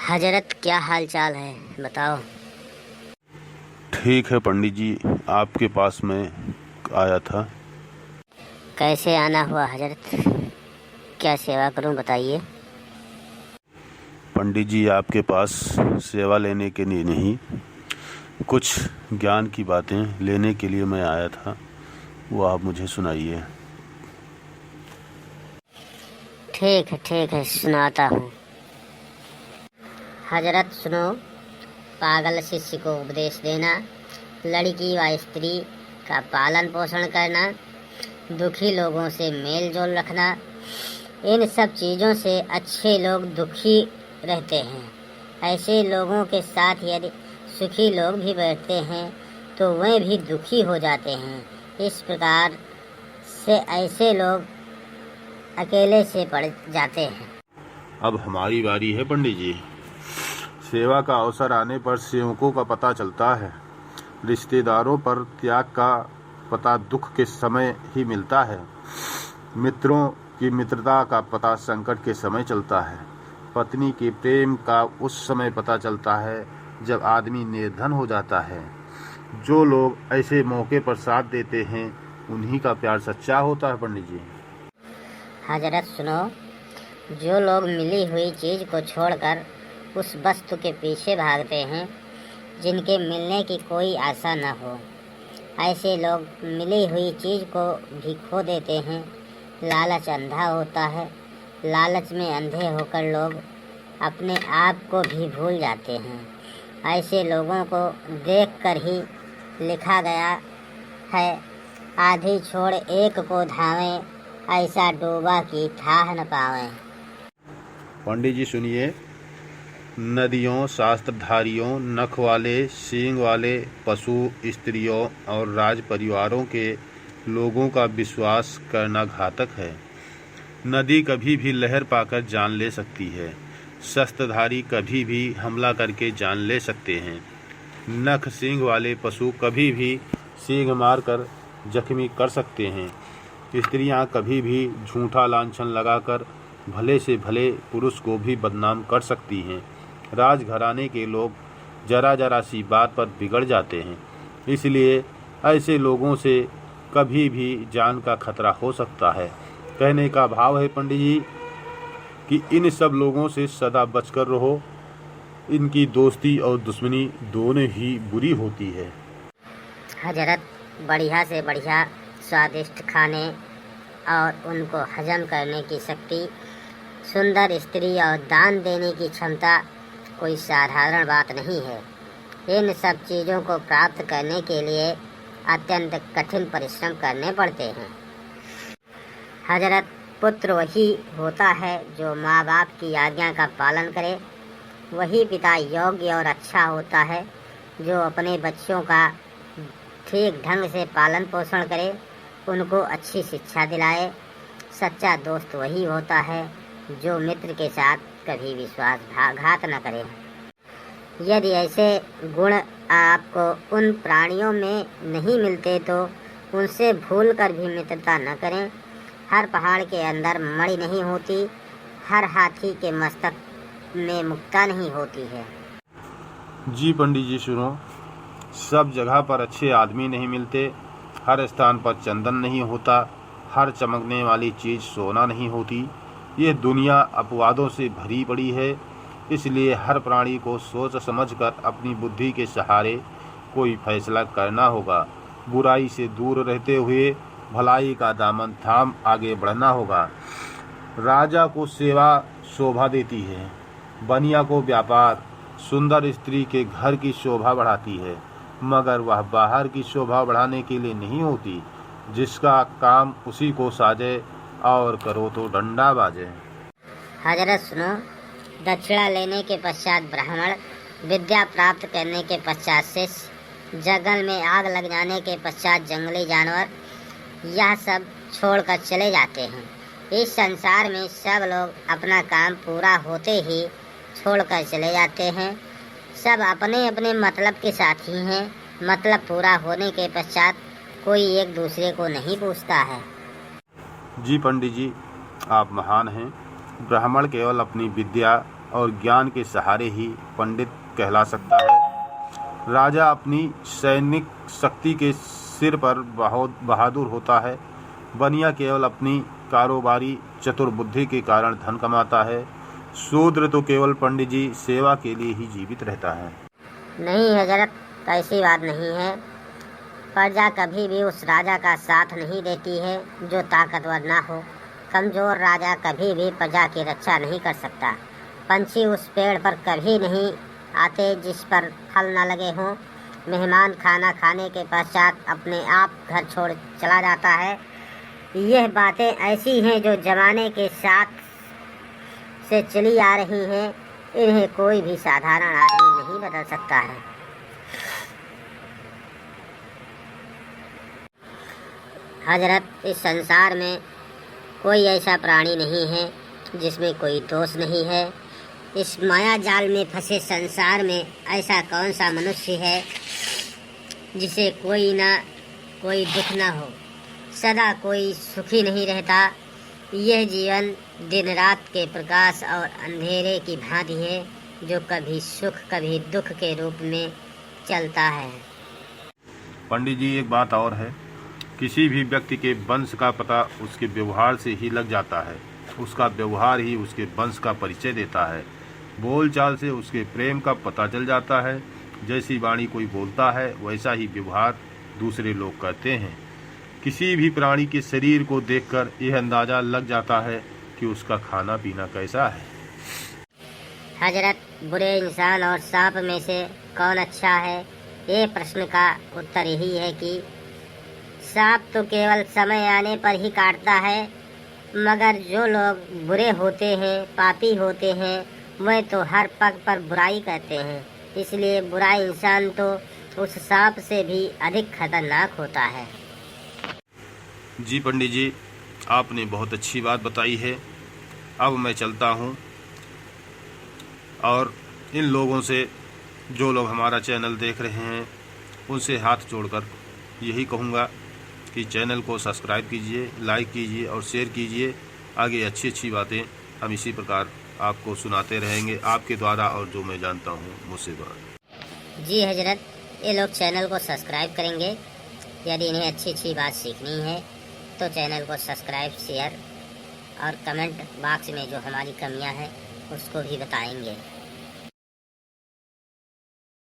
हजरत, क्या हाल चाल है, बताओ। ठीक है पंडित जी, आपके पास मैं आया था। कैसे आना हुआ हजरत? क्या सेवा करूं, बताइए। पंडित जी, आपके पास सेवा लेने के लिए नहीं, कुछ ज्ञान की बातें लेने के लिए मैं आया था। वो आप मुझे सुनाइए। ठीक है, सुनाता हूँ। हजरत सुनो। पागल शिष्य को उपदेश देना, लड़की व स्त्री का पालन पोषण करना, दुखी लोगों से मेल जोल रखना, इन सब चीज़ों से अच्छे लोग दुखी रहते हैं। ऐसे लोगों के साथ यदि सुखी लोग भी बैठते हैं तो वे भी दुखी हो जाते हैं। इस प्रकार से ऐसे लोग अकेले से पड़ जाते हैं। अब हमारी बारी है पंडित जी। सेवा का अवसर आने पर सेवकों का पता चलता है। रिश्तेदारों पर त्याग का पता दुख के समय ही मिलता है। मित्रों की मित्रता का पता संकट के समय चलता है। पत्नी के प्रेम का उस समय पता चलता है जब आदमी निर्धन हो जाता है। जो लोग ऐसे मौके पर साथ देते हैं उन्हीं का प्यार सच्चा होता है पंडित जी। हजरत सुनो। जो लोग मिली हुई चीज़ को छोड़कर उस वस्तु के पीछे भागते हैं जिनके मिलने की कोई आशा न हो, ऐसे लोग मिली हुई चीज़ को भी खो देते हैं। लालच अंधा होता है। लालच में अंधे होकर लोग अपने आप को भी भूल जाते हैं। ऐसे लोगों को देखकर ही लिखा गया है, आधी छोड़ एक को धावें, ऐसा डूबा कि थाह न पावें। पंडित जी सुनिए। नदियों, शास्त्रधारियों, नख वाले, सींग वाले पशु, स्त्रियों और राज परिवारों के लोगों का विश्वास करना घातक है। नदी कभी भी लहर पाकर जान ले सकती है। शस्त्रधारी कभी भी हमला करके जान ले सकते हैं। नख सींग वाले पशु कभी भी सींग मारकर जख्मी कर सकते हैं। स्त्रियां कभी भी झूठा लांछन लगाकर भले से भले पुरुष को भी बदनाम कर सकती हैं। राजघराने के लोग जरा जरा सी बात पर बिगड़ जाते हैं। इसलिए ऐसे लोगों से कभी भी जान का खतरा हो सकता है। कहने का भाव है पंडित जी कि इन सब लोगों से सदा बचकर रहो। इनकी दोस्ती और दुश्मनी दोनों ही बुरी होती है। हजरत, बढ़िया से बढ़िया स्वादिष्ट खाने और उनको हजम करने की शक्ति, सुंदर स्त्री और दान देने की क्षमता कोई साधारण बात नहीं है। इन सब चीज़ों को प्राप्त करने के लिए अत्यंत कठिन परिश्रम करने पड़ते हैं। हजरत, पुत्र वही होता है जो माँ बाप की आज्ञा का पालन करे। वही पिता योग्य और अच्छा होता है जो अपने बच्चों का ठीक ढंग से पालन पोषण करे, उनको अच्छी शिक्षा दिलाए। सच्चा दोस्त वही होता है जो मित्र के साथ कभी विश्वासघात न करे। यदि ऐसे गुण आपको उन प्राणियों में नहीं मिलते तो उनसे भूलकर भी मित्रता न करें। हर पहाड़ के अंदर मणि नहीं होती, हर हाथी के मस्तक में मुक्ता नहीं होती है। जी पंडित जी सुनो। सब जगह पर अच्छे आदमी नहीं मिलते। हर स्थान पर चंदन नहीं होता। हर चमकने वाली चीज़ सोना नहीं होती। ये दुनिया अपवादों से भरी पड़ी है। इसलिए हर प्राणी को सोच समझकर अपनी बुद्धि के सहारे कोई फैसला करना होगा। बुराई से दूर रहते हुए भलाई का दामन थाम आगे बढ़ना होगा। राजा को सेवा शोभा देती है, बनिया को व्यापार, सुंदर स्त्री के घर की शोभा बढ़ाती है, मगर वह बाहर की शोभा बढ़ाने के लिए नहीं होती। जिसका काम उसी को साजे और करो तो डंडा बाजे। हजरत सुनो। दक्षिणा लेने के पश्चात ब्राह्मण, विद्या प्राप्त करने के पश्चात शिष्य, जंगल में आग लग जाने के पश्चात जंगली जानवर, यह सब छोड़कर चले जाते हैं। इस संसार में सब लोग अपना काम पूरा होते ही छोड़कर चले जाते हैं। सब अपने अपने मतलब के साथी हैं। मतलब पूरा होने के पश्चात कोई एक दूसरे को नहीं पूछता है। जी पंडित जी, आप महान हैं। ब्राह्मण केवल अपनी विद्या और ज्ञान के सहारे ही पंडित कहला सकता है। राजा अपनी सैनिक शक्ति के सिर पर बहुत बहादुर होता है। बनिया केवल अपनी कारोबारी चतुर बुद्धि के कारण धन कमाता है। शूद्र तो केवल पंडित जी सेवा के लिए ही जीवित रहता है। नहीं हजरत, ऐसी बात नहीं है। प्रजा कभी भी उस राजा का साथ नहीं देती है जो ताकतवर ना हो। कमजोर राजा कभी भी प्रजा की रक्षा नहीं कर सकता। पंछी उस पेड़ पर कभी नहीं आते जिस पर फल न लगे हों। मेहमान खाना खाने के पश्चात अपने आप घर छोड़ चला जाता है। यह बातें ऐसी हैं जो जमाने के साथ से चली आ रही हैं। इन्हें कोई भी साधारण आदमी नहीं बदल सकता है। हजरत, इस संसार में कोई ऐसा प्राणी नहीं है जिसमें कोई दोष नहीं है। इस माया जाल में फंसे संसार में ऐसा कौन सा मनुष्य है जिसे कोई दुख ना हो, सदा कोई सुखी नहीं रहता। यह जीवन दिन रात के प्रकाश और अंधेरे की भांति है जो कभी सुख कभी दुख के रूप में चलता है। पंडित जी, एक बात और है, किसी भी व्यक्ति के वंश का पता उसके व्यवहार से ही लग जाता है। उसका व्यवहार ही उसके वंश का परिचय देता है। बोलचाल से उसके प्रेम का पता चल जाता है। जैसी वाणी कोई बोलता है वैसा ही व्यवहार दूसरे लोग करते हैं। किसी भी प्राणी के शरीर को देखकर यह अंदाजा लग जाता है कि उसका खाना पीना कैसा है। हजरत, बुरे इंसान और सांप में से कौन अच्छा है? ये प्रश्न का उत्तर यही है कि सांप तो केवल समय आने पर ही काटता है, मगर जो लोग बुरे होते हैं, पापी होते हैं, वह तो हर पग पर बुराई करते हैं। इसलिए बुरा इंसान तो उस सांप से भी अधिक खतरनाक होता है। जी पंडित जी, आपने बहुत अच्छी बात बताई है। अब मैं चलता हूँ और इन लोगों से, जो लोग हमारा चैनल देख रहे हैं, उनसे हाथ जोड़कर यही कहूँगा कि चैनल को सब्सक्राइब कीजिए, लाइक कीजिए और शेयर कीजिए। आगे अच्छी अच्छी बातें हम इसी प्रकार आपको सुनाते रहेंगे, आपके द्वारा और जो मैं जानता हूँ मुझसे बात। जी हजरत, ये लोग चैनल को सब्सक्राइब करेंगे। यदि इन्हें अच्छी अच्छी बात सीखनी है तो चैनल को सब्सक्राइब, शेयर और कमेंट बॉक्स में जो हमारी कमियां हैं उसको भी बताएंगे।